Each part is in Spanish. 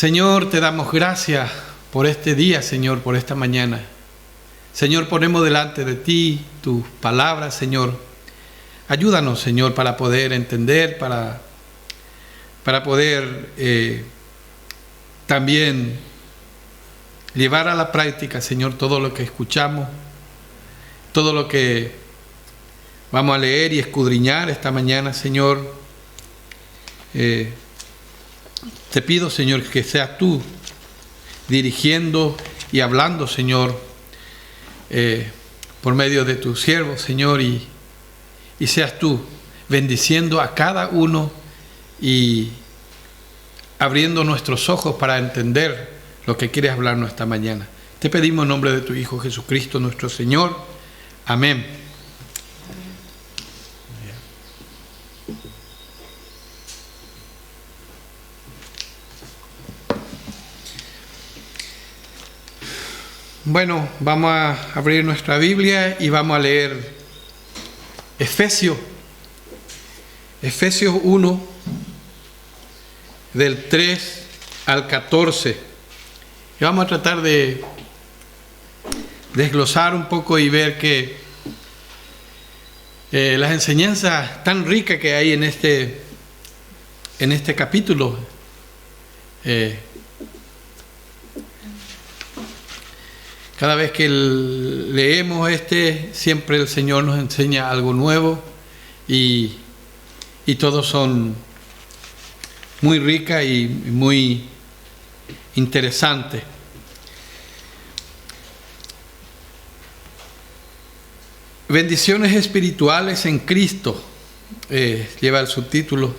Señor, te damos gracias por este día, Señor, por esta mañana. Señor, ponemos delante de ti tus palabras, Señor. Ayúdanos, Señor, para poder entender, para poder también llevar a la práctica, Señor, todo lo que escuchamos, todo lo que vamos a leer y escudriñar esta mañana, Señor. Te pido, Señor, que seas tú dirigiendo y hablando, Señor, por medio de tus siervos, Señor, y seas tú bendiciendo a cada uno y abriendo nuestros ojos para entender lo que quieres hablarnos esta mañana. Te pedimos en nombre de tu Hijo Jesucristo, nuestro Señor. Amén. Bueno, vamos a abrir nuestra Biblia y vamos a leer Efesios 1, del 3 al 14. Y vamos a tratar de desglosar un poco y ver que las enseñanzas tan ricas que hay en este capítulo, cada vez que leemos siempre el Señor nos enseña algo nuevo y todos son muy ricas y muy interesantes. Bendiciones espirituales en Cristo, lleva el subtítulo.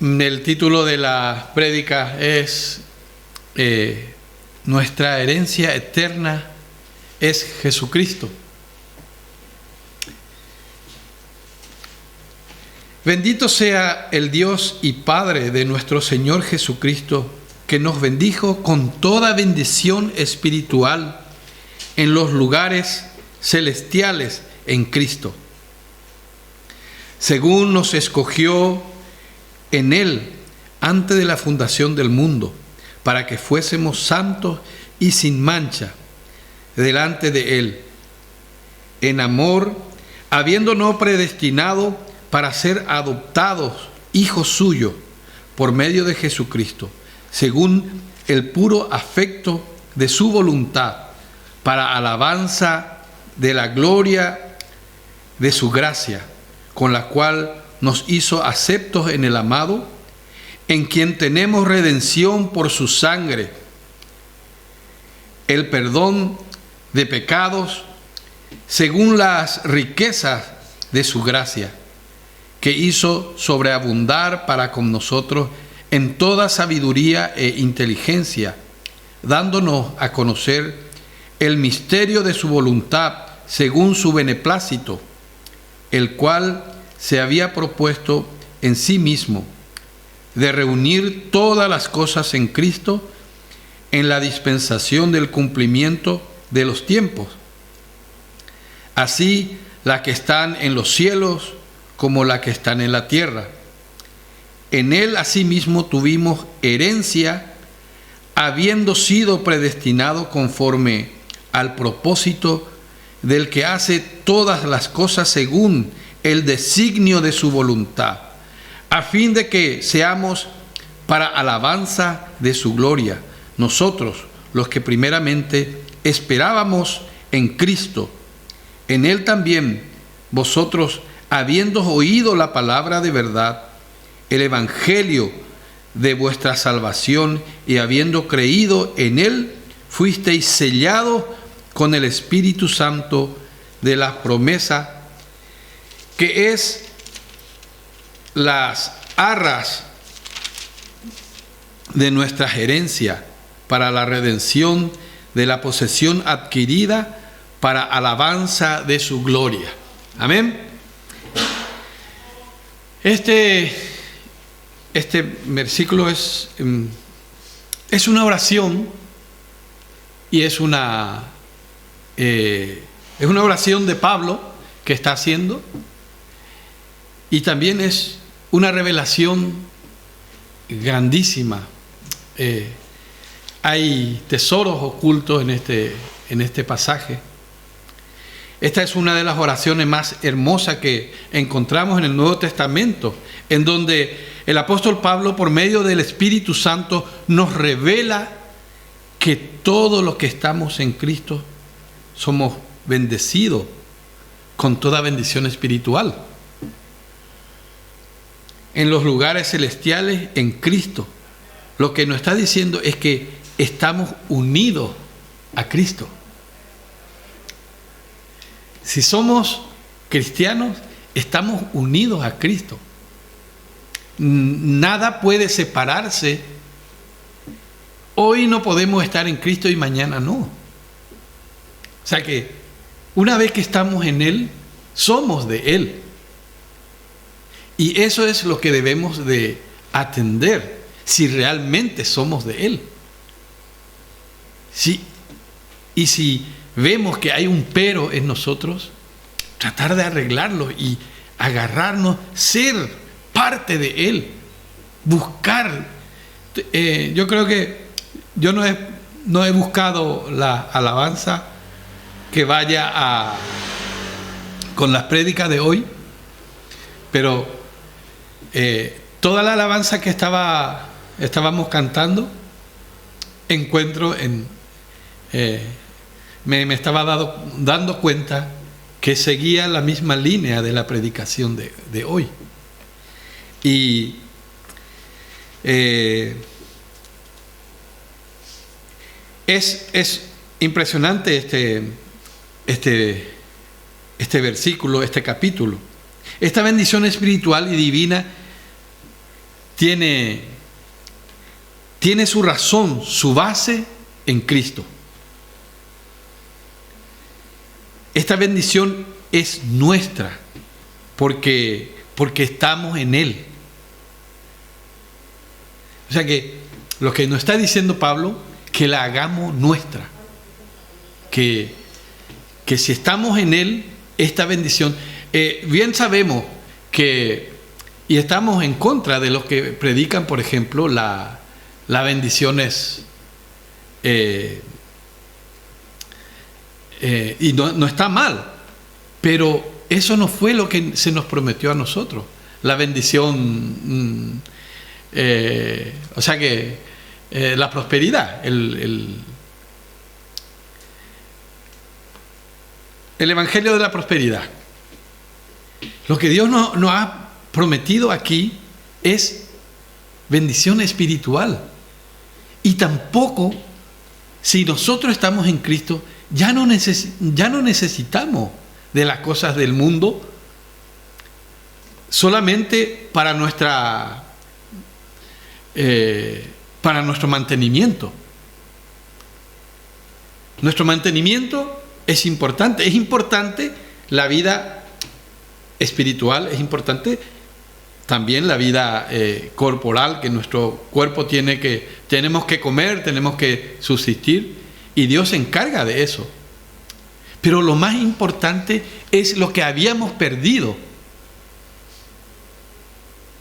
El título de la prédica es nuestra herencia eterna es Jesucristo. Bendito sea el Dios y Padre de nuestro Señor Jesucristo, que nos bendijo con toda bendición espiritual en los lugares celestiales en Cristo, según nos escogió en Él antes de la fundación del mundo, para que fuésemos santos y sin mancha delante de Él, en amor, habiéndonos predestinado para ser adoptados hijos suyos por medio de Jesucristo, según el puro afecto de su voluntad, para alabanza de la gloria de su gracia, con la cual nos hizo aceptos en el amado, en quien tenemos redención por su sangre, el perdón de pecados, según las riquezas de su gracia, que hizo sobreabundar para con nosotros en toda sabiduría e inteligencia, dándonos a conocer el misterio de su voluntad según su beneplácito, el cual se había propuesto en sí mismo, de reunir todas las cosas en Cristo en la dispensación del cumplimiento de los tiempos, así las que están en los cielos como las que están en la tierra. En Él asimismo tuvimos herencia, habiendo sido predestinado conforme al propósito del que hace todas las cosas según el designio de su voluntad, a fin de que seamos para alabanza de su gloria, nosotros los que primeramente esperábamos en Cristo. En Él también vosotros, habiendo oído la palabra de verdad, el evangelio de vuestra salvación, y habiendo creído en Él, fuisteis sellados con el Espíritu Santo de la promesa, que es las arras de nuestra herencia para la redención de la posesión adquirida para alabanza de su gloria. Amén. Este versículo es una oración y es una oración de Pablo que está haciendo, y también es una revelación grandísima. Hay tesoros ocultos en este pasaje. Esta es una de las oraciones más hermosas que encontramos en el Nuevo Testamento, en donde el apóstol Pablo, por medio del Espíritu Santo, nos revela que todos los que estamos en Cristo somos bendecidos con toda bendición espiritual en los lugares celestiales en Cristo. Lo que nos está diciendo es que estamos unidos a Cristo. Si somos cristianos, estamos unidos a Cristo. Nada puede separarse. Hoy no podemos estar en Cristo y mañana no. O sea que una vez que estamos en Él, somos de Él. Y eso es lo que debemos de atender, si realmente somos de Él. Y si vemos que hay un pero en nosotros, tratar de arreglarlo y agarrarnos, ser parte de Él, buscar. Yo creo que yo no he buscado la alabanza que vaya con las prédicas de hoy, pero toda la alabanza que estábamos cantando, encuentro me estaba dando cuenta que seguía la misma línea de la predicación de hoy. Y es impresionante este versículo, este capítulo. Esta bendición espiritual y divina tiene su razón, su base en Cristo. Esta bendición es nuestra porque estamos en Él. O sea que lo que nos está diciendo Pablo, que la hagamos nuestra. Que si estamos en Él, esta bendición, bien sabemos que, y estamos en contra de los que predican, por ejemplo, la bendición es, y no está mal, pero eso no fue lo que se nos prometió a nosotros. La bendición, o sea que la prosperidad, el evangelio de la prosperidad. Lo que Dios nos ha prometido aquí es bendición espiritual. Y tampoco, si nosotros estamos en Cristo, ya no necesitamos de las cosas del mundo solamente para nuestro mantenimiento. Nuestro mantenimiento es importante la vida espiritual, es importante también la vida corporal, que nuestro cuerpo tenemos que comer, tenemos que subsistir, y Dios se encarga de eso. Pero lo más importante es lo que habíamos perdido: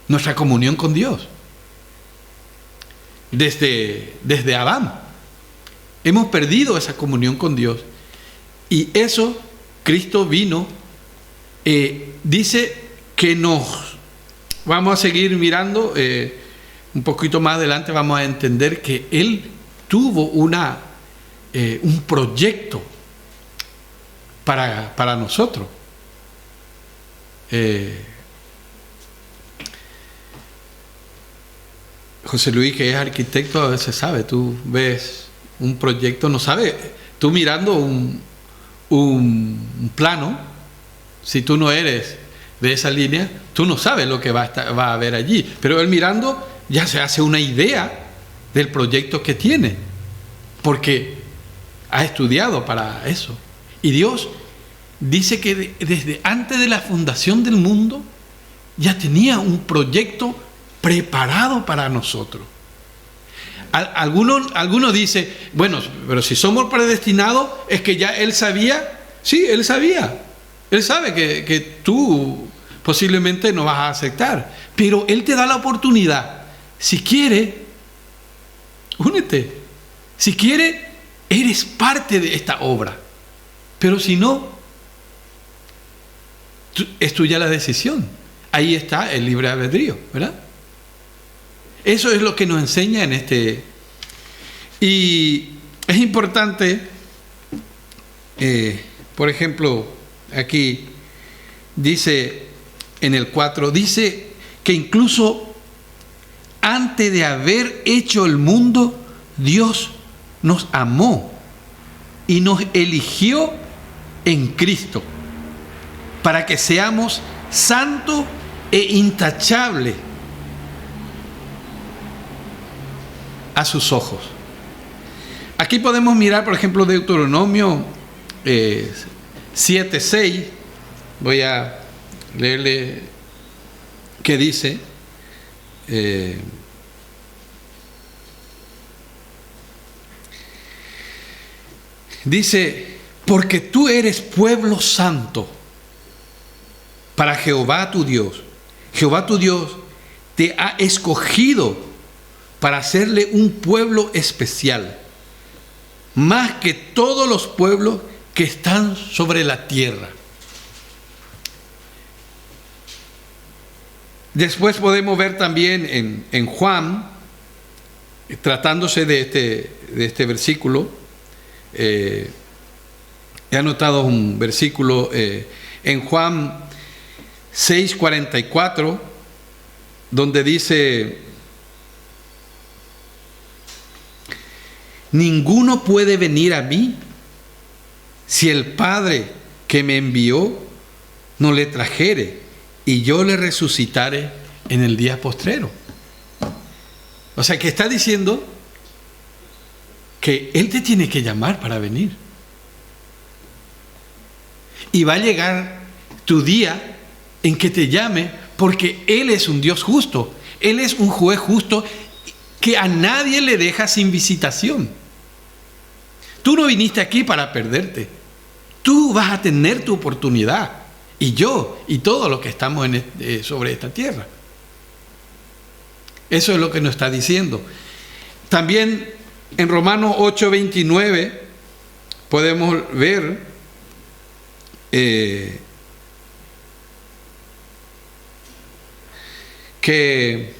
nuestra comunión con Dios. Desde Adán hemos perdido esa comunión con Dios, y eso Cristo vino, dice que vamos a seguir mirando un poquito más adelante, vamos a entender que Él tuvo un proyecto para nosotros. José Luis, que es arquitecto, a veces sabe, tú ves un proyecto, no sabes, tú mirando un plano, si tú no eres de esa línea, tú no sabes lo que va a haber allí, pero él mirando ya se hace una idea del proyecto que tiene, porque ha estudiado para eso. Y Dios dice que desde antes de la fundación del mundo ya tenía un proyecto preparado para nosotros. Algunos dicen, bueno, pero si somos predestinados, es que ya Él sabía. Sí, Él sabía. Él sabe que tú posiblemente no vas a aceptar, pero Él te da la oportunidad. Si quiere, únete. Si quiere, eres parte de esta obra. Pero si no, es tuya la decisión. Ahí está el libre albedrío, ¿verdad? Eso es lo que nos enseña en este. Y es importante, por ejemplo, aquí dice en el 4, dice que incluso antes de haber hecho el mundo, Dios nos amó y nos eligió en Cristo para que seamos santos e intachables a sus ojos. Aquí podemos mirar, por ejemplo, Deuteronomio 7:6. Voy a leerle qué dice. Dice: porque tú eres pueblo santo para Jehová tu Dios. Jehová tu Dios te ha escogido para hacerle un pueblo especial, más que todos los pueblos que están sobre la tierra. Después podemos ver también en Juan, tratándose de este versículo, he anotado un versículo en Juan 6:44, donde dice: ninguno puede venir a mí si el Padre que me envió no le trajere, y yo le resucitaré en el día postrero. O sea, que está diciendo que Él te tiene que llamar para venir. Y va a llegar tu día en que te llame, porque Él es un Dios justo. Él es un juez justo que a nadie le deja sin visitación. Tú no viniste aquí para perderte. Tú vas a tener tu oportunidad. Y yo, y todos los que estamos sobre esta tierra. Eso es lo que nos está diciendo. También en Romanos 8:29 podemos ver que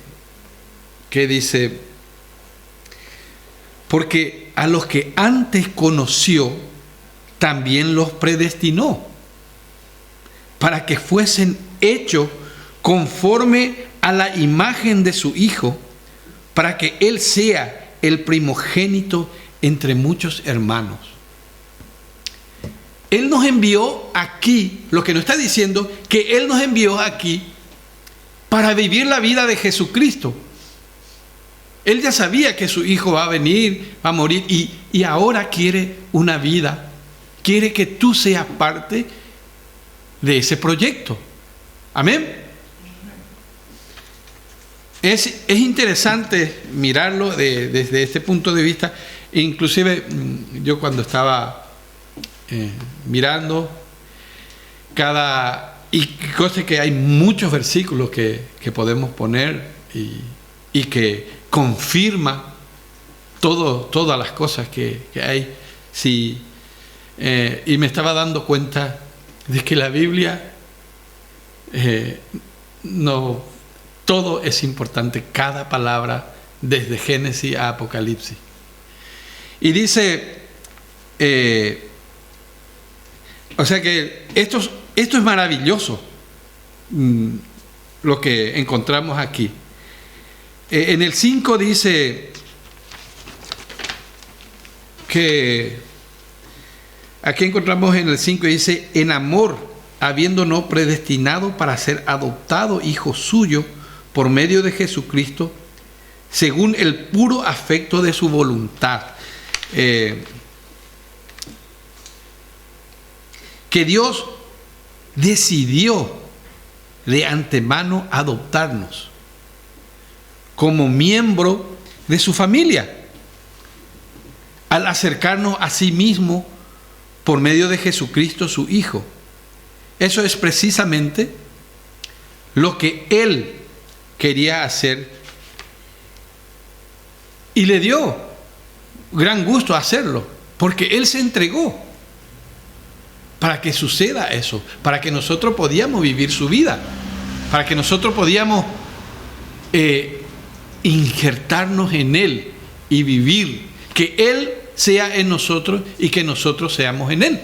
dice: porque a los que antes conoció, también los predestinó, para que fuesen hechos conforme a la imagen de su Hijo, para que Él sea el primogénito entre muchos hermanos. Él nos envió aquí, lo que nos está diciendo, que Él nos envió aquí para vivir la vida de Jesucristo. Él ya sabía que su Hijo va a venir, va a morir, y ahora quiere una vida, quiere que tú seas parte de ese proyecto. Amén. Es interesante mirarlo desde este punto de vista. Inclusive yo cuando estaba mirando y cosa que hay muchos versículos que podemos poner y que confirma todas las cosas que hay. Sí, y me estaba dando cuenta de que la Biblia no, todo es importante, cada palabra, desde Génesis a Apocalipsis. Y dice, o sea que esto es maravilloso, lo que encontramos aquí. En el 5 dice que, aquí encontramos en el 5, dice: en amor, habiéndonos predestinado para ser adoptado hijo suyo por medio de Jesucristo, según el puro afecto de su voluntad. Que Dios decidió de antemano adoptarnos como miembro de su familia, al acercarnos a sí mismo por medio de Jesucristo, su Hijo. Eso es precisamente lo que Él quería hacer Y le dio gran gusto hacerlo, porque Él se entregó para que suceda eso, para que nosotros podíamos vivir su vida, para que nosotros podíamos injertarnos en Él y vivir, que Él sea en nosotros y que nosotros seamos en Él.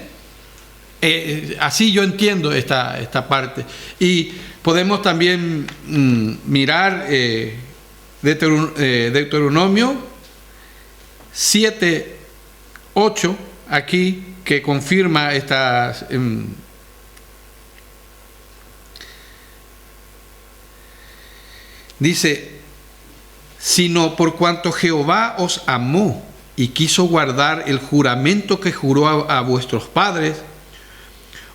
Así yo entiendo esta parte. Y podemos también mirar Deuteronomio 7:8 aquí, que confirma estas dice: sino por cuanto Jehová os amó y quiso guardar el juramento que juró a vuestros padres,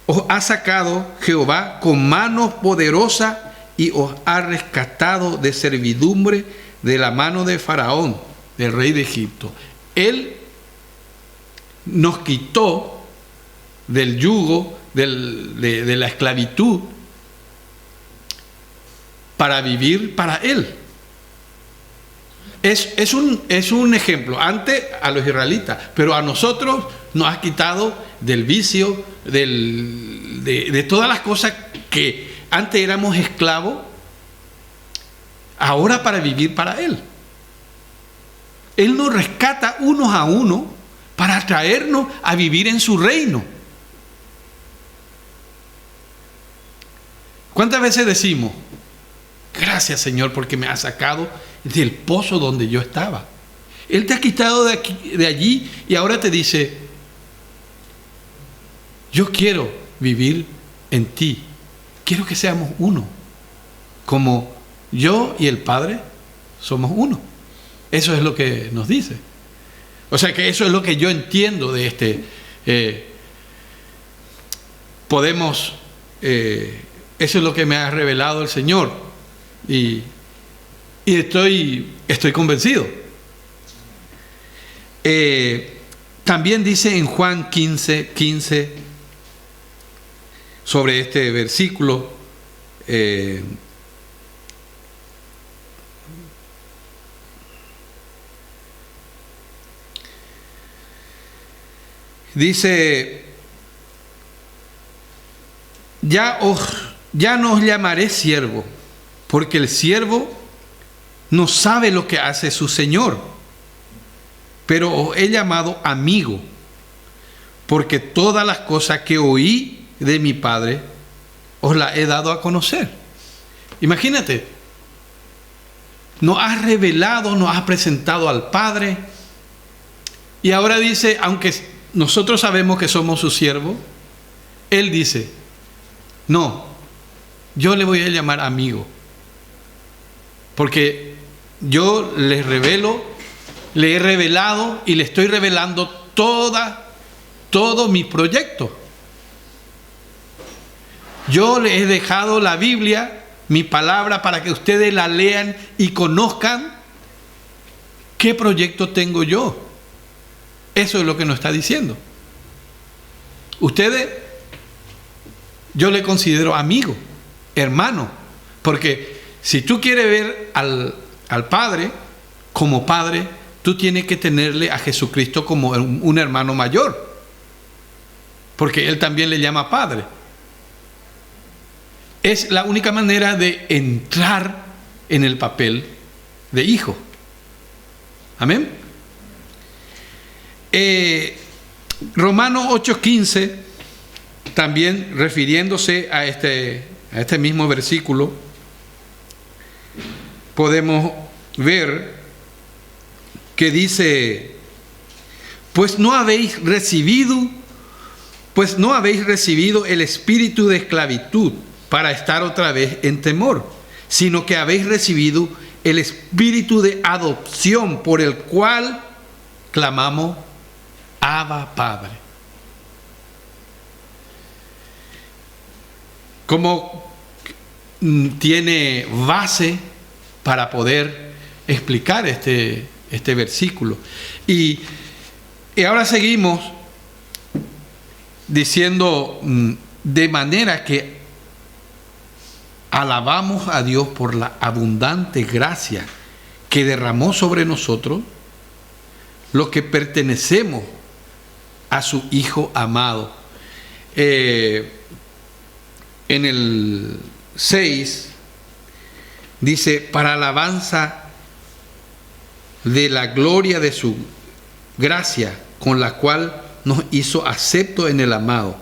os ha sacado Jehová con mano poderosa y os ha rescatado de servidumbre de la mano de Faraón, del rey de Egipto. Él nos quitó del yugo de la esclavitud para vivir para Él. Es un ejemplo antes a los israelitas, pero a nosotros nos ha quitado del vicio, de todas las cosas que antes éramos esclavos, ahora para vivir para Él. Él nos rescata unos a unos para traernos a vivir en su reino. ¿Cuántas veces decimos: gracias, Señor, porque me has sacado del pozo donde yo estaba? Él te ha quitado de allí y ahora te dice: yo quiero vivir en ti, quiero que seamos uno, como yo y el Padre somos uno. Eso es lo que nos dice. O sea que eso es lo que yo entiendo de eso es lo que me ha revelado el Señor. Y estoy convencido. También dice en Juan 15 sobre este versículo, dice: ya no os llamaré siervo, porque el siervo no sabe lo que hace su Señor, pero os he llamado amigo, porque todas las cosas que oí de mi Padre os las he dado a conocer. Imagínate, nos has revelado, nos has presentado al Padre, y ahora dice, aunque nosotros sabemos que somos sus siervos, Él dice: no, yo le voy a llamar amigo, porque yo le he revelado y le estoy revelando todo mi proyecto. Yo le he dejado la Biblia, mi palabra, para que ustedes la lean y conozcan qué proyecto tengo yo. Eso es lo que nos está diciendo. Ustedes, yo le considero amigo, hermano, porque si tú quieres ver al Padre como Padre, tú tienes que tenerle a Jesucristo como un hermano mayor, porque Él también le llama Padre. Es la única manera de entrar en el papel de hijo. Amén. Romanos 8:15, también refiriéndose a este mismo versículo, podemos ver que dice: pues no habéis recibido el espíritu de esclavitud para estar otra vez en temor, sino que habéis recibido el espíritu de adopción, por el cual clamamos: Abba, Padre. Como tiene base para poder explicar este versículo. Y ahora seguimos diciendo: de manera que alabamos a Dios por la abundante gracia que derramó sobre nosotros los que pertenecemos a su Hijo amado. En el 6 dice, para alabanza de la gloria de su gracia, con la cual nos hizo acepto en el amado.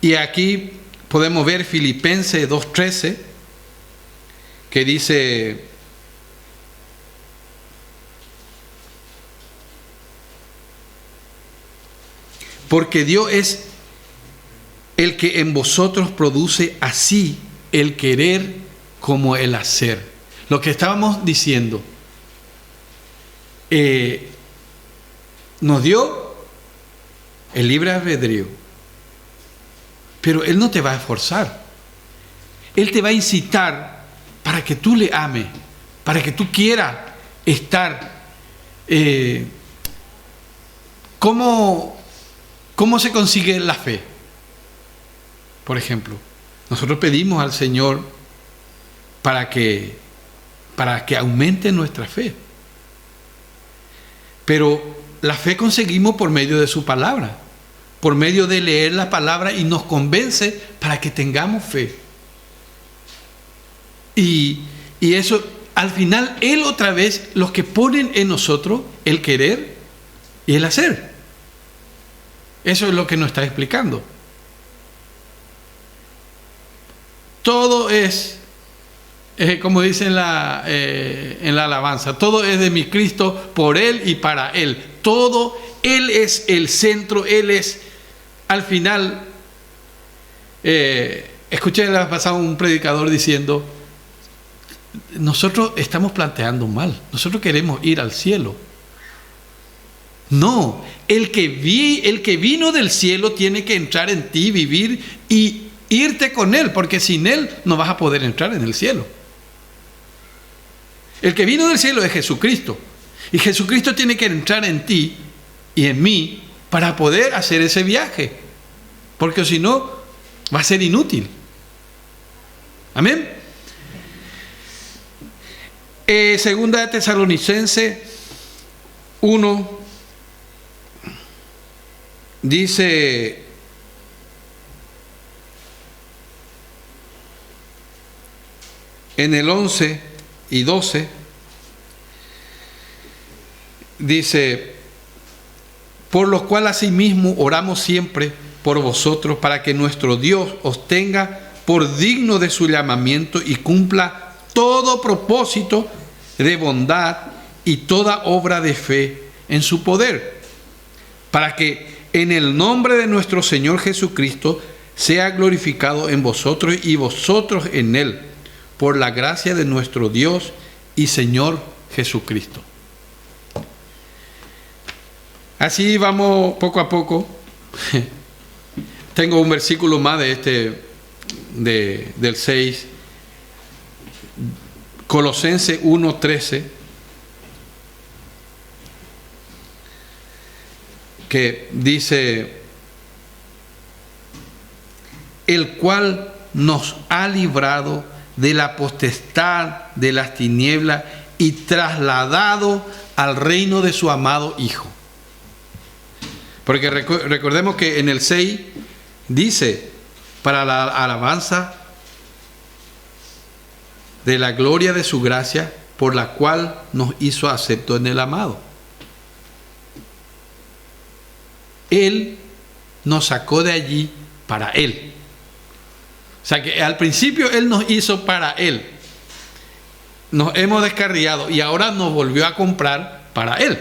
Y aquí podemos ver Filipenses 2:13, que dice: porque Dios es el que en vosotros produce así el querer como el hacer. Lo que estábamos diciendo, nos dio el libre albedrío, pero Él no te va a esforzar. Él te va a incitar para que tú le ames, para que tú quieras estar. ¿Cómo se consigue la fe? Por ejemplo, nosotros pedimos al Señor para que aumente nuestra fe. Pero la fe conseguimos por medio de su palabra, por medio de leer la palabra, y nos convence para que tengamos fe. Y eso, al final, Él otra vez, los que ponen en nosotros el querer y el hacer. Eso es lo que nos está explicando. Todo es, como dice en la alabanza, todo es de mi Cristo, por Él y para Él. Todo, Él es el centro, Él es, al final, escuché la vez pasada un predicador diciendo: nosotros estamos planteando mal, nosotros queremos ir al cielo. No, el que vino del cielo tiene que entrar en ti, vivir y irte con Él, porque sin Él no vas a poder entrar en el cielo. El que vino del cielo es Jesucristo, y Jesucristo tiene que entrar en ti y en mí para poder hacer ese viaje, porque si no va a ser inútil. Amén. Segunda de Tesalonicenses 1 dice: en el 11 y 12 dice: por lo cual asimismo oramos siempre por vosotros, para que nuestro Dios os tenga por digno de su llamamiento y cumpla todo propósito de bondad y toda obra de fe en su poder, para que en el nombre de nuestro Señor Jesucristo sea glorificado en vosotros y vosotros en Él, por la gracia de nuestro Dios y Señor Jesucristo. Así vamos poco a poco. Tengo un versículo más de del 6, Colosenses 1:13, que dice: el cual nos ha librado de la potestad de las tinieblas y trasladado al reino de su amado Hijo. Porque recordemos que en el 6 dice: para la alabanza de la gloria de su gracia, por la cual nos hizo acepto en el amado. Él nos sacó de allí para Él. O sea que al principio Él nos hizo para Él. Nos hemos descarriado y ahora nos volvió a comprar para Él.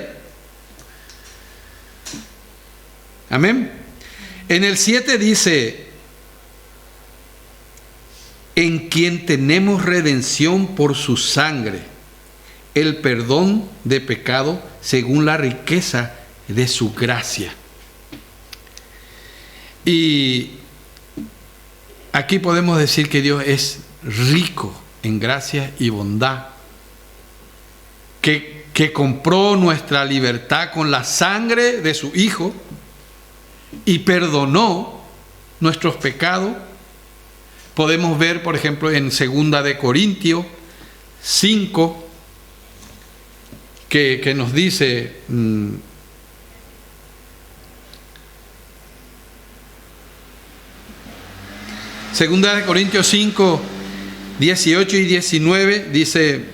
Amén. En el 7 dice: en quien tenemos redención por su sangre, el perdón de pecado según la riqueza de su gracia. Y aquí podemos decir que Dios es rico en gracia y bondad, que compró nuestra libertad con la sangre de su Hijo y perdonó nuestros pecados. Podemos ver, por ejemplo, en 2 de Corintios 5, que nos dice, Segunda de Corintios 5, 18 y 19, dice: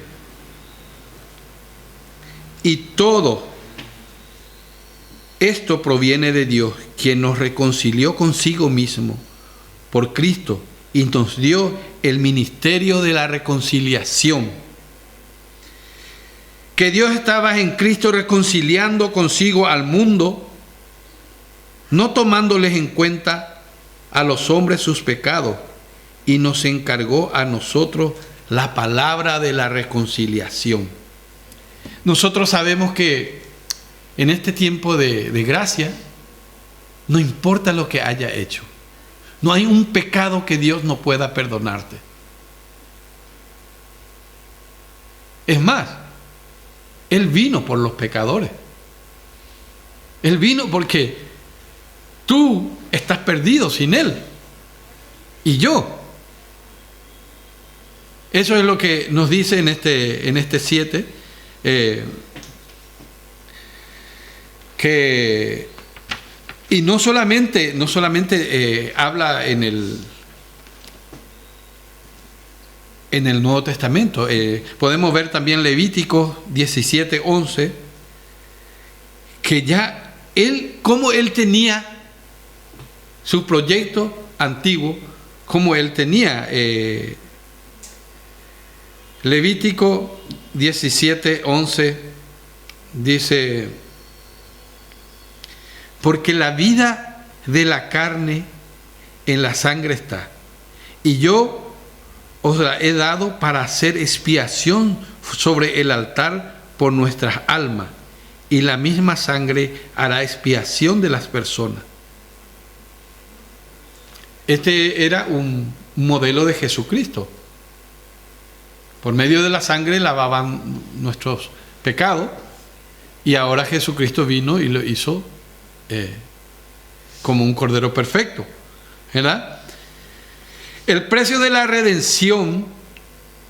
y todo esto proviene de Dios, quien nos reconcilió consigo mismo por Cristo y nos dio el ministerio de la reconciliación. Que Dios estaba en Cristo reconciliando consigo al mundo, no tomándoles en cuenta a los hombres sus pecados, y nos encargó a nosotros la palabra de la reconciliación. Nosotros sabemos que en este tiempo de gracia, no importa lo que haya hecho, no hay un pecado que Dios no pueda perdonarte. Es más, Él vino por los pecadores. Él vino porque tú estás perdido sin Él. Y yo. Eso es lo que nos dice en este 7. Y no solamente habla en el Nuevo Testamento. Podemos ver también Levítico 17:11, que ya cómo él tenía su proyecto antiguo, cómo él tenía Levítico 17:11 dice: porque la vida de la carne en la sangre está, y yo os la he dado para hacer expiación sobre el altar por nuestras almas, y la misma sangre hará expiación de las personas. Este era un modelo de Jesucristo. Por medio de la sangre lavaban nuestros pecados, y ahora Jesucristo vino y lo hizo como un cordero perfecto, ¿verdad? El precio de la redención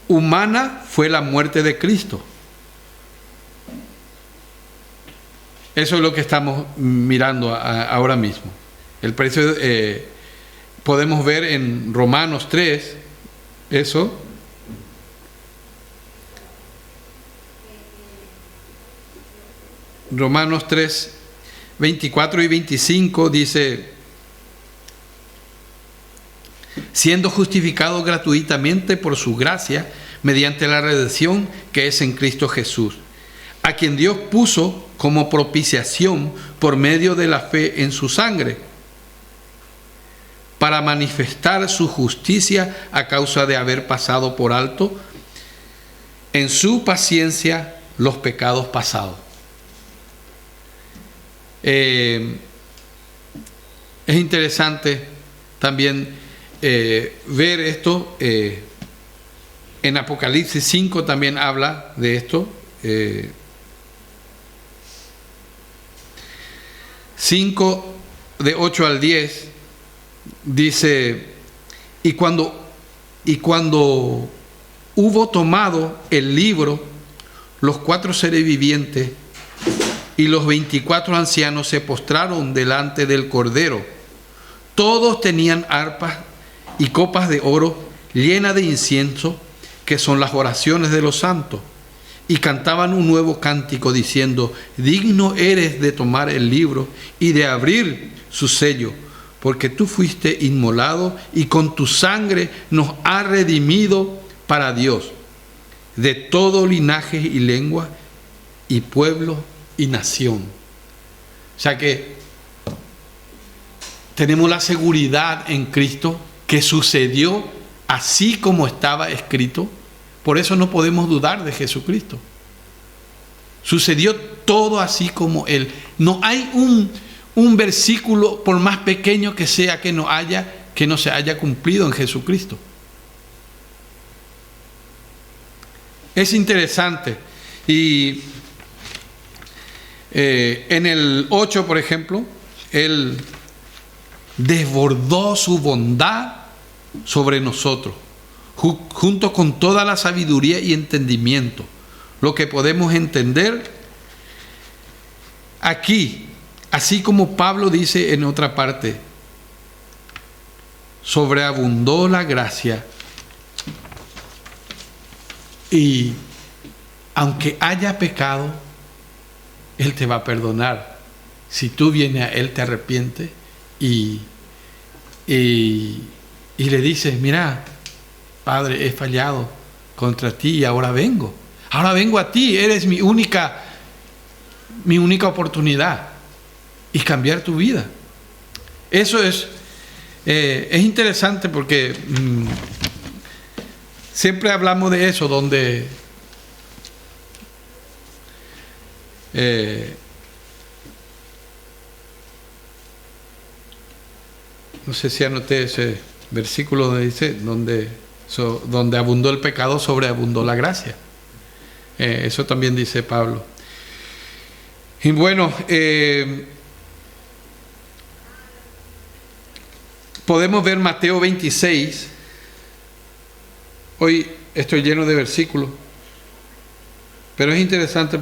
humana fue la muerte de Cristo. Eso es lo que estamos mirando ahora mismo. El precio, podemos ver en Romanos 3, eso. Romanos 3, 24 y 25 dice: siendo justificados gratuitamente por su gracia, mediante la redención que es en Cristo Jesús, a quien Dios puso como propiciación por medio de la fe en su sangre, para manifestar su justicia a causa de haber pasado por alto en su paciencia los pecados pasados. Es interesante también ver esto. En Apocalipsis 5 también habla de esto. 5 de 8 al 10 dice: y cuando hubo tomado el libro, los 4 seres vivientes y los 24 ancianos se postraron delante del Cordero. Todos tenían arpas y copas de oro llenas de incienso, que son las oraciones de los santos, y cantaban un nuevo cántico diciendo: digno eres de tomar el libro y de abrir su sello, porque tú fuiste inmolado y con tu sangre nos has redimido para Dios, de todo linaje y lengua y pueblo y nación. O sea que tenemos la seguridad en Cristo que sucedió así como estaba escrito. Por eso no podemos dudar de Jesucristo. Sucedió todo así como Él. No hay un versículo, por más pequeño que sea, que no se haya cumplido en Jesucristo. Es interesante. Y en el 8, por ejemplo, Él desbordó su bondad sobre nosotros, junto con toda la sabiduría y entendimiento. lo que podemos entender aquí, así como Pablo dice en otra parte, sobreabundó la gracia, y aunque haya pecado, Él te va a perdonar. Si tú vienes a Él, te arrepientes y le dices, mira, Padre, he fallado contra ti y ahora vengo a ti, eres mi única oportunidad, y cambiar tu vida. Eso es interesante porque siempre hablamos de eso, donde no sé si anoté ese versículo donde dice, donde abundó el pecado, sobreabundó la gracia. Eso también dice Pablo. Y bueno, podemos ver Mateo 26. Hoy estoy lleno de versículos, pero es interesante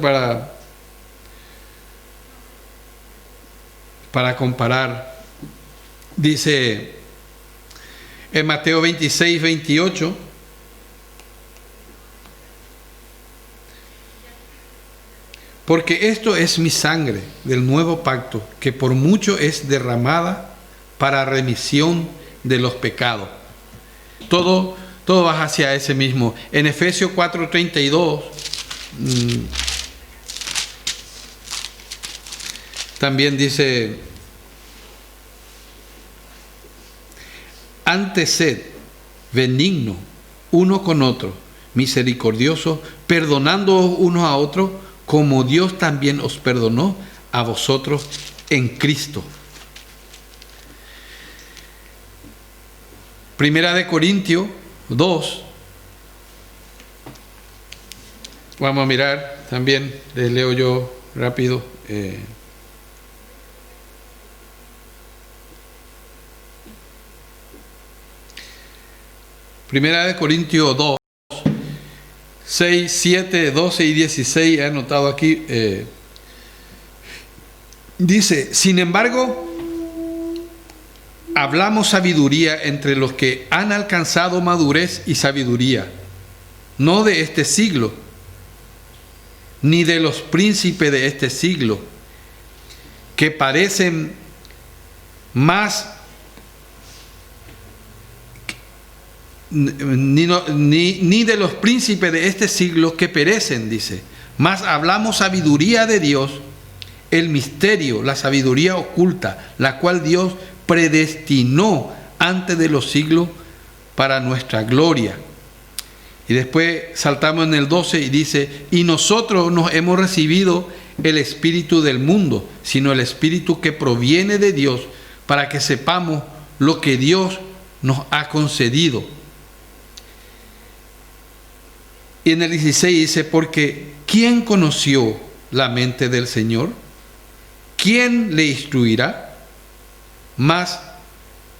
para comparar. Dice en Mateo 26, 28, porque esto es mi sangre del nuevo pacto, que por mucho es derramada para remisión de los pecados. Todo va hacia ese mismo. En Efesios 4:32 también dice, antes sed benigno uno con otro, misericordioso, perdonándoos unos a otros, como Dios también os perdonó a vosotros en Cristo. Primera de Corintios 2. Vamos a mirar también, les leo yo rápido. Primera de Corintios 2, 6, 7, 12 y 16, he anotado aquí. Dice, sin embargo, hablamos sabiduría entre los que han alcanzado madurez y sabiduría, no de este siglo, ni de los príncipes de este siglo, que parecen más, ni de los príncipes de este siglo que perecen, dice. Mas hablamos sabiduría de Dios, el misterio, la sabiduría oculta, la cual Dios predestinó antes de los siglos para nuestra gloria. Y después saltamos en el 12 y dice, y nosotros no hemos recibido el espíritu del mundo, sino el espíritu que proviene de Dios, para que sepamos lo que Dios nos ha concedido. Y en el 16 dice, porque ¿quién conoció la mente del Señor? ¿Quién le instruirá? Mas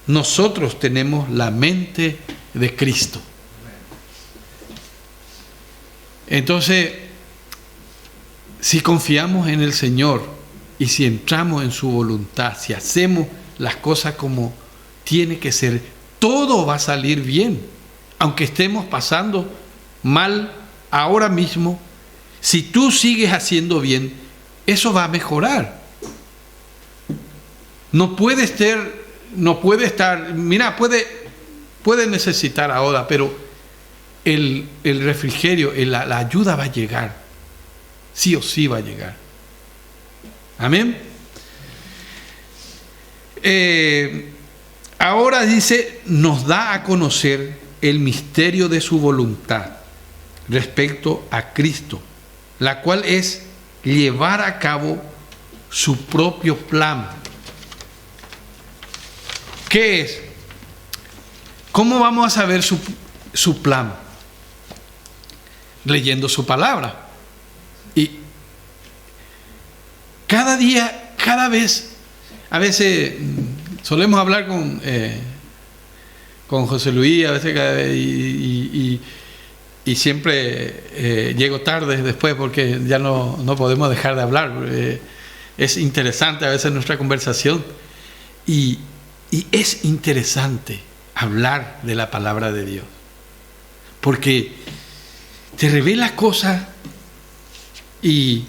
nosotros tenemos la mente de Cristo. Entonces, si confiamos en el Señor y si entramos en su voluntad, si hacemos las cosas como tiene que ser, todo va a salir bien. Aunque estemos pasando mal ahora mismo, si tú sigues haciendo bien, eso va a mejorar. No puede estar, mira, puede necesitar ahora, pero el refrigerio, la ayuda va a llegar. Sí o sí va a llegar. Amén. Ahora dice, nos da a conocer el misterio de su voluntad respecto a Cristo, la cual es llevar a cabo su propio plan. ¿Qué es? ¿Cómo vamos a saber su plan? Leyendo su palabra. Y cada día, cada vez, a veces solemos hablar con José Luis, a veces y siempre llego tarde después porque ya no podemos dejar de hablar. Es interesante a veces nuestra conversación y es interesante hablar de la palabra de Dios, porque te revela cosas y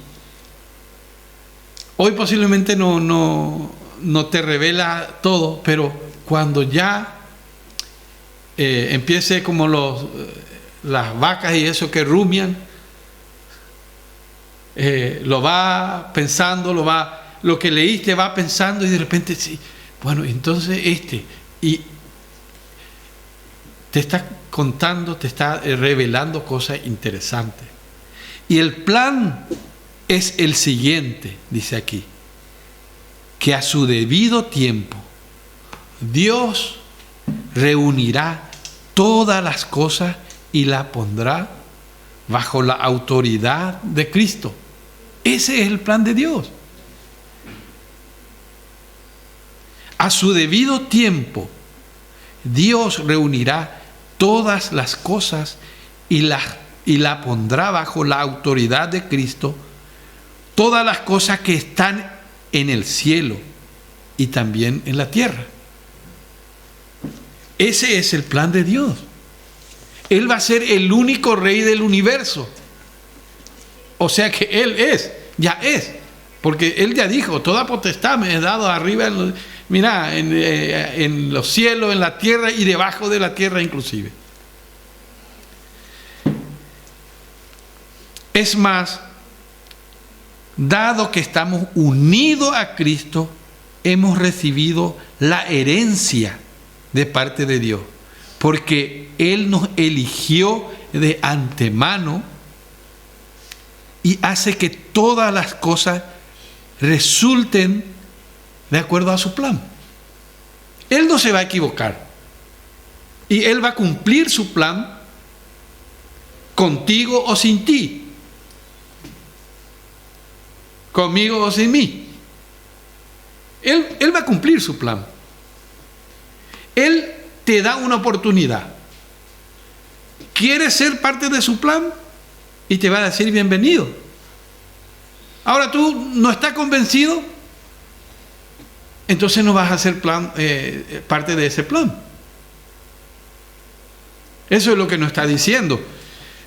hoy posiblemente no te revela todo, pero cuando ya empiece como las vacas y eso que rumian, lo va pensando, lo que leíste va pensando y de repente sí, bueno, entonces y te está contando, te está revelando cosas interesantes. Y el plan es el siguiente, dice aquí, que a su debido tiempo Dios reunirá todas las cosas y las pondrá bajo la autoridad de Cristo. Ese es el plan de Dios. A su debido tiempo, Dios reunirá todas las cosas y la pondrá bajo la autoridad de Cristo, todas las cosas que están en el cielo y también en la tierra. Ese es el plan de Dios. Él va a ser el único rey del universo. O sea que Él ya es. Porque Él ya dijo, toda potestad me es dado arriba, en los cielos, en la tierra y debajo de la tierra inclusive. Es más, dado que estamos unidos a Cristo, hemos recibido la herencia de parte de Dios, porque Él nos eligió de antemano y hace que todas las cosas resulten de acuerdo a su plan. Él no se va a equivocar y Él va a cumplir su plan contigo o sin ti, conmigo o sin mí. Él va a cumplir su plan. Él te da una oportunidad. ¿Quieres ser parte de su plan? Y te va a decir bienvenido. Ahora tú no estás convencido, entonces no vas a ser parte de ese plan. Eso es lo que nos está diciendo.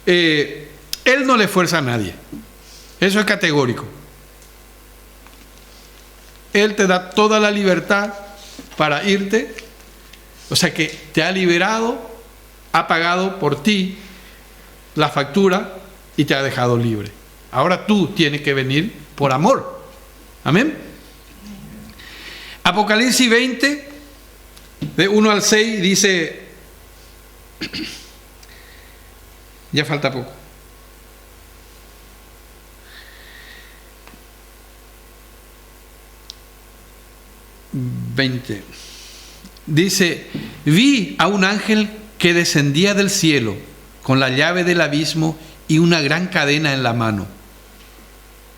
Él no le fuerza a nadie. Eso es categórico. Él te da toda la libertad para irte. O sea que te ha liberado, ha pagado por ti la factura y te ha dejado libre. Ahora tú tienes que venir por amor. Amén. Apocalipsis 20, de 1 al 6, dice, ya falta poco. Dice, vi a un ángel que descendía del cielo con la llave del abismo y una gran cadena en la mano,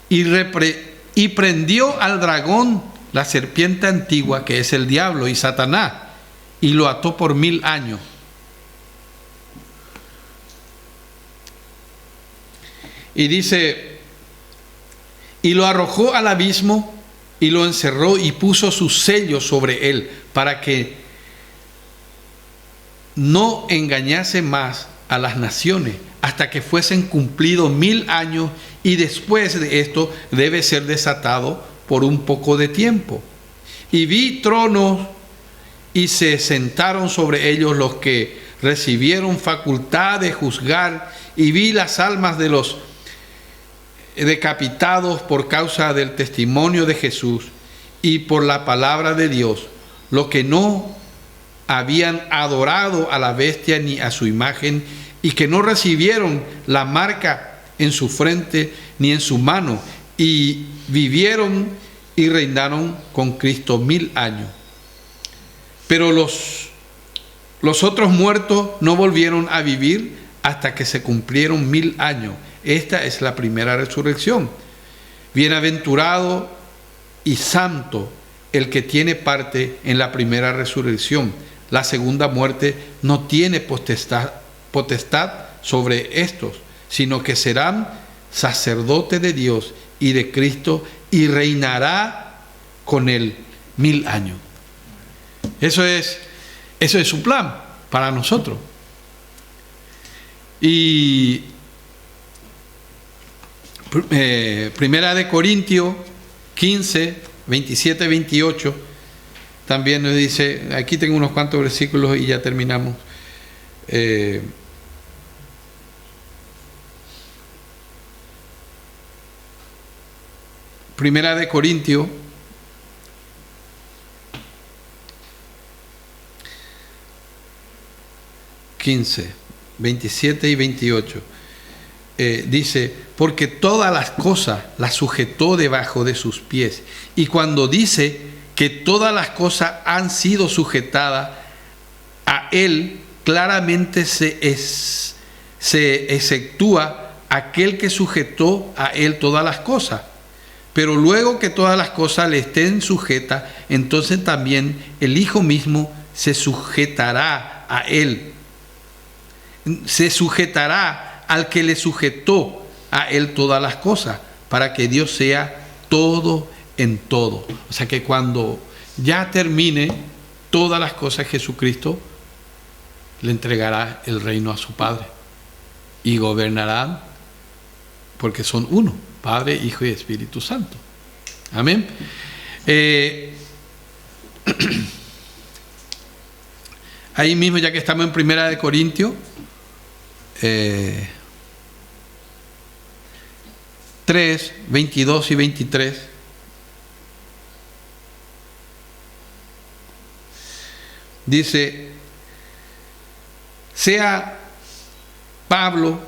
y prendió al dragón, la serpiente antigua, que es el diablo y Satanás, y lo ató por 1000 años. Y dice, y lo arrojó al abismo y lo encerró y puso su sello sobre él para que no engañase más a las naciones hasta que fuesen cumplidos 1000 años, y después de esto debe ser desatado por un poco de tiempo. Y vi tronos y se sentaron sobre ellos los que recibieron facultad de juzgar, y vi las almas de los decapitados por causa del testimonio de Jesús y por la palabra de Dios, los que no habían adorado a la bestia ni a su imagen, y que no recibieron la marca en su frente ni en su mano, y vivieron y reinaron con Cristo 1000 años. Pero los otros muertos no volvieron a vivir hasta que se cumplieron 1000 años. Esta es la primera resurrección. Bienaventurado y santo el que tiene parte en la primera resurrección. La segunda muerte no tiene potestad sobre estos, sino que serán sacerdotes de Dios y de Cristo, y reinará con él 1000 años. Eso es su plan para nosotros. Y Primera de Corintios 15, 27, 28, también nos dice, aquí tengo unos cuantos versículos y ya terminamos. Primera de Corintios 15, 27 y 28. Dice, porque todas las cosas las sujetó debajo de sus pies. Y cuando dice que todas las cosas han sido sujetadas a él, claramente se exceptúa aquel que sujetó a él todas las cosas. Pero luego que todas las cosas le estén sujetas, entonces también el Hijo mismo se sujetará a él. Se sujetará al que le sujetó a él todas las cosas, para que Dios sea todo en todo. O sea que cuando ya termine todas las cosas, Jesucristo le entregará el reino a su Padre y gobernarán, porque son uno, Padre, Hijo y Espíritu Santo. Amén. Ahí mismo, ya que estamos en Primera de Corintios 3, 22 y 23. Dice, sea Pablo,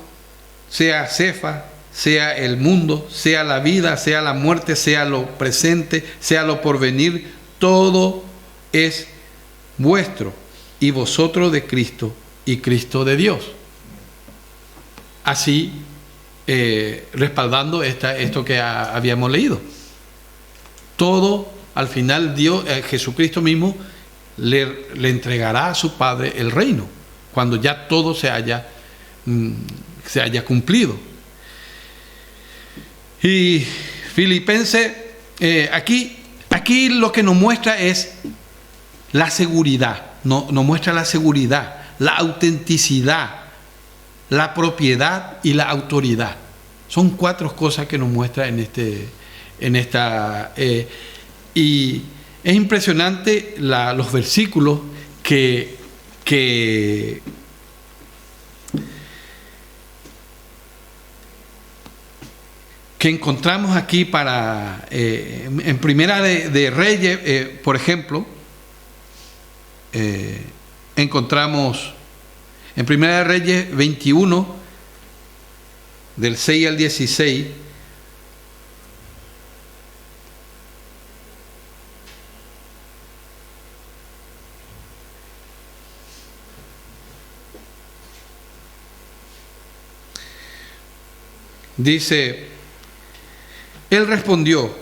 sea Cefas, sea el mundo, sea la vida, sea la muerte, sea lo presente, sea lo porvenir, todo es vuestro, y vosotros de Cristo, y Cristo de Dios. Así, respaldando esto que habíamos leído. Todo, al final, Dios, Jesucristo mismo, le entregará a su Padre el reino, cuando ya todo se haya cumplido. Y Filipenses, aquí lo que nos muestra es la seguridad, nos muestra la seguridad, la autenticidad, la propiedad y la autoridad. Son 4 cosas que nos muestra en esta y es impresionante los versículos que encontramos aquí para en Primera de Reyes, por ejemplo, encontramos en Primera de Reyes 21, del 6 al 16, dice, él respondió,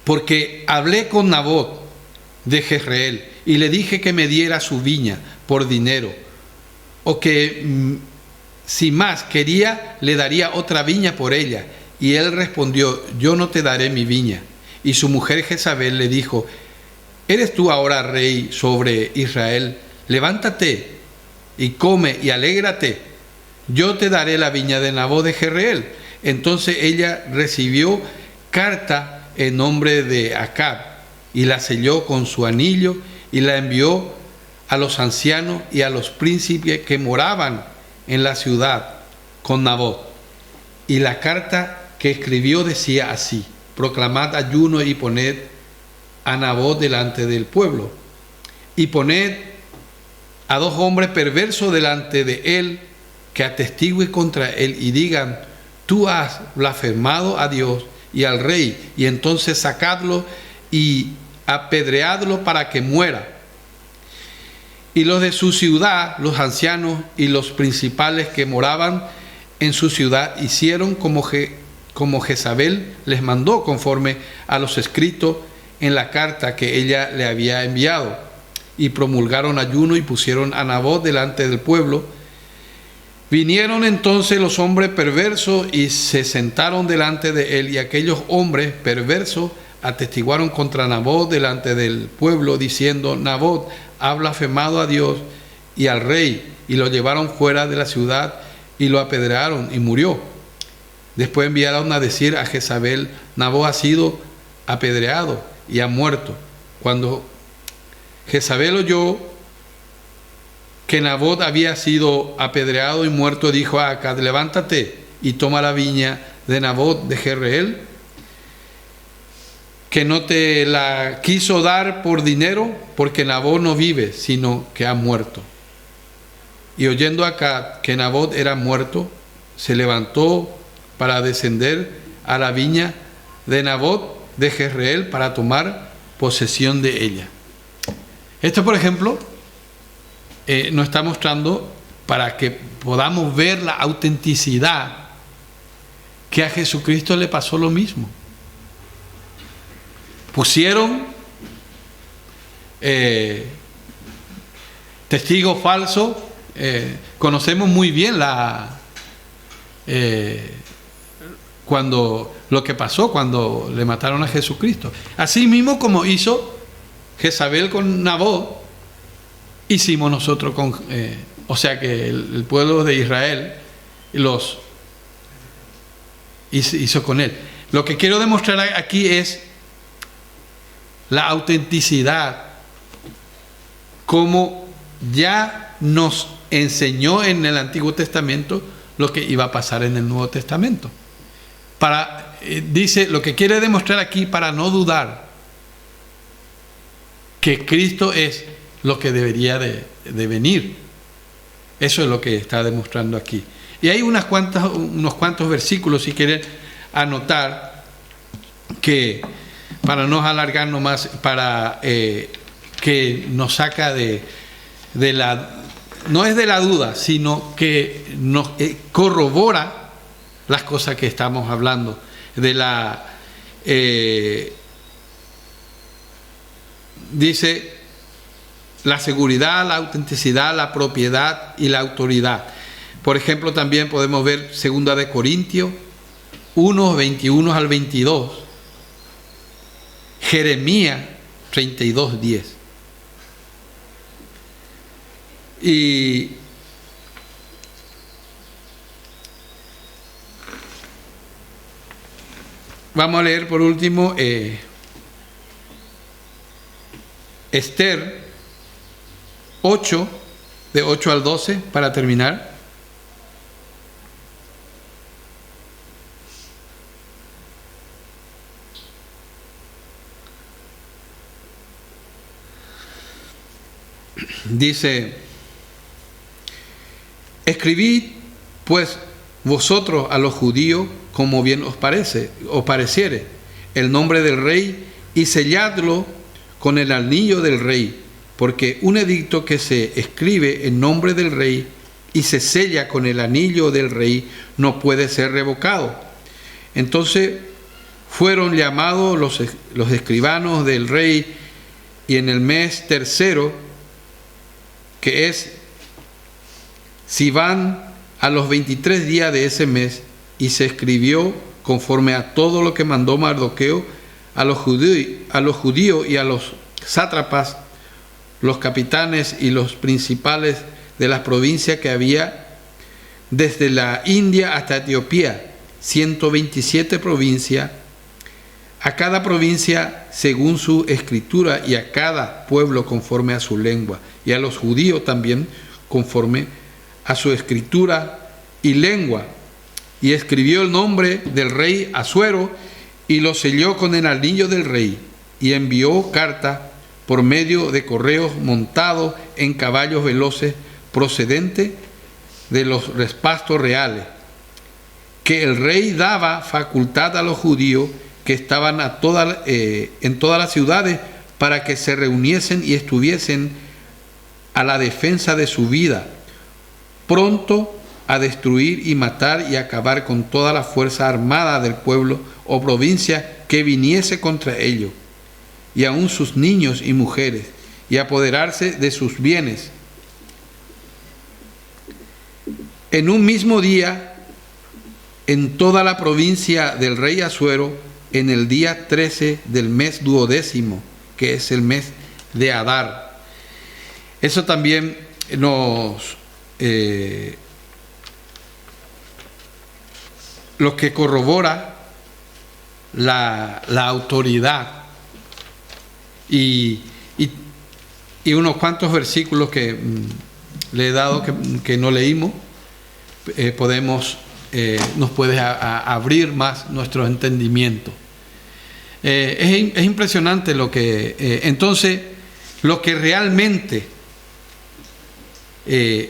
porque hablé con Nabot de Jezreel y le dije que me diera su viña por dinero, o que si más quería le daría otra viña por ella. Y él respondió, yo no te daré mi viña. Y su mujer Jezabel le dijo, ¿eres tú ahora rey sobre Israel? Levántate y come y alégrate, yo te daré la viña de Nabot de Jezreel. Entonces ella recibió carta en nombre de Acab y la selló con su anillo y la envió a los ancianos y a los príncipes que moraban en la ciudad con Nabot. Y la carta que escribió decía así: proclamad ayuno y poned a Nabot delante del pueblo, y poned a 2 hombres perversos delante de él, que atestiguen contra él y digan, tú has blasfemado a Dios y al rey, y entonces sacadlo y apedreadlo para que muera. Y los de su ciudad, los ancianos y los principales que moraban en su ciudad, hicieron como Jezabel les mandó, conforme a los escritos en la carta que ella le había enviado. Y promulgaron ayuno y pusieron a Nabot delante del pueblo. Vinieron entonces los hombres perversos y se sentaron delante de él, y aquellos hombres perversos atestiguaron contra Nabot delante del pueblo, diciendo: Nabot ha blasfemado a Dios y al rey, y lo llevaron fuera de la ciudad y lo apedrearon y murió. Después enviaron a decir a Jezabel: Nabot ha sido apedreado y ha muerto. Cuando Jezabel oyó que Nabot había sido apedreado y muerto, dijo a Acab: levántate y toma la viña de Nabot de Jezreel, que no te la quiso dar por dinero, porque Nabot no vive, sino que ha muerto. Y oyendo Acab que Nabot era muerto, se levantó para descender a la viña de Nabot de Jezreel para tomar posesión de ella. Esto, por ejemplo, nos está mostrando, para que podamos ver la autenticidad, que a Jesucristo le pasó lo mismo. Pusieron testigos falsos. Conocemos muy bien lo que pasó cuando le mataron a Jesucristo. Así mismo como hizo Jezabel con Nabot, hicimos nosotros con, o sea que el pueblo de Israel hizo con él. Lo que quiero demostrar aquí es la autenticidad, como ya nos enseñó en el Antiguo Testamento lo que iba a pasar en el Nuevo Testamento. Dice, lo que quiere demostrar aquí, para no dudar que Cristo es lo que debería de venir. Eso es lo que está demostrando aquí. Y hay unos cuantos versículos, si quieren anotar, que para no alargarnos más, para que nos saca de la, no es de la duda, sino que nos corrobora las cosas que estamos hablando, de la dice la seguridad, la autenticidad, la propiedad y la autoridad. Por ejemplo, también podemos ver 2 de Corintios 1, 21 al 22, Jeremías 32, 10. Y vamos a leer por último Esther 8, de 8 al 12, para terminar. Dice: escribid pues vosotros a los judíos como bien os pareciere el nombre del rey, y selladlo con el anillo del rey, porque un edicto que se escribe en nombre del rey y se sella con el anillo del rey no puede ser revocado. Entonces fueron llamados los escribanos del rey, y en el mes tercero, que es Sivan, a los 23 días de ese mes, y se escribió conforme a todo lo que mandó Mardoqueo a los judíos y a los sátrapas, los capitanes y los principales de las provincias que había desde la India hasta Etiopía, 127 provincias, a cada provincia según su escritura, y a cada pueblo conforme a su lengua, y a los judíos también conforme a su escritura y lengua. Y escribió el nombre del rey Asuero, y lo selló con el anillo del rey, y envió carta por medio de correos montados en caballos veloces, procedente de los respastos reales, que el rey daba facultad a los judíos que estaban en todas las ciudades, para que se reuniesen y estuviesen a la defensa de su vida, pronto a destruir y matar y acabar con toda la fuerza armada del pueblo o provincia que viniese contra ellos. y aun sus niños y mujeres, y apoderarse de sus bienes. En un mismo día, en toda la provincia del rey Asuero, en el día 13 del mes 12º, que es el mes de Adar. Eso también nos lo que corrobora la autoridad y unos cuantos versículos que le he dado que no leímos, nos puede abrir más nuestro entendimiento. Es impresionante lo que entonces lo que realmente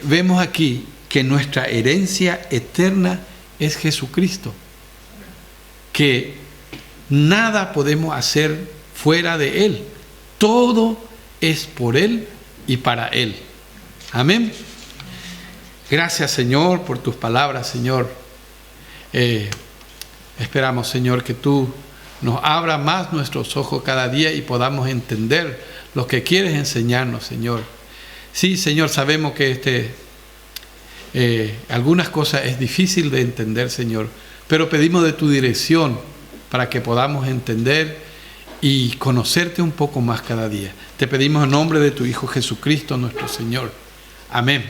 vemos aquí, que nuestra herencia eterna es Jesucristo, que nada podemos hacer fuera de Él, todo es por Él y para Él. Amén. Gracias, Señor, por tus palabras, Señor. Esperamos, Señor, que tú nos abras más nuestros ojos cada día y podamos entender lo que quieres enseñarnos, Señor. Sí, Señor, sabemos que algunas cosas es difícil de entender, Señor, pero pedimos de tu dirección para que podamos entender y conocerte un poco más cada día. Te pedimos en nombre de tu Hijo Jesucristo, nuestro Señor. Amén.